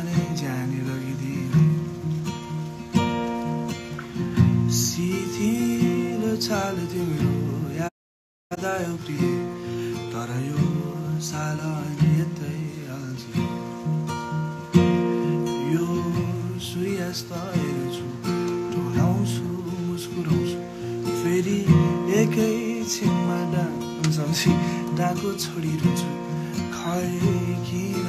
नै जाने लगिदिए सिथिलो छाल तिम्रो याद आयो प्रिय तर यो साल अनि यतै हाल्छ यो सूर्यास्त हेर्छु ढोलाउँछु मुस्कुराउँछु फेरि एकैछिनमा सम्झी डाको छोडिरहन्छु खैकिन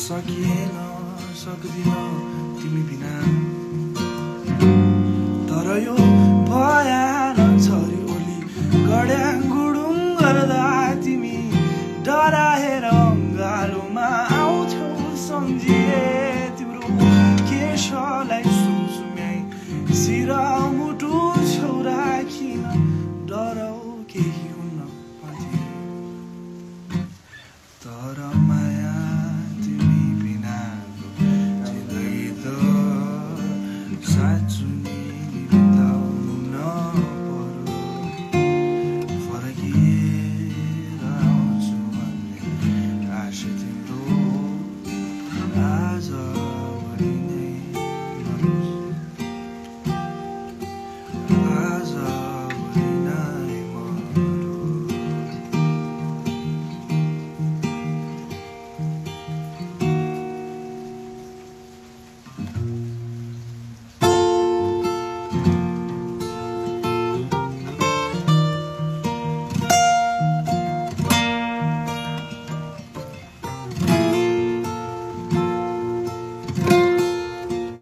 सकिएन सक्दिन तिमी बिना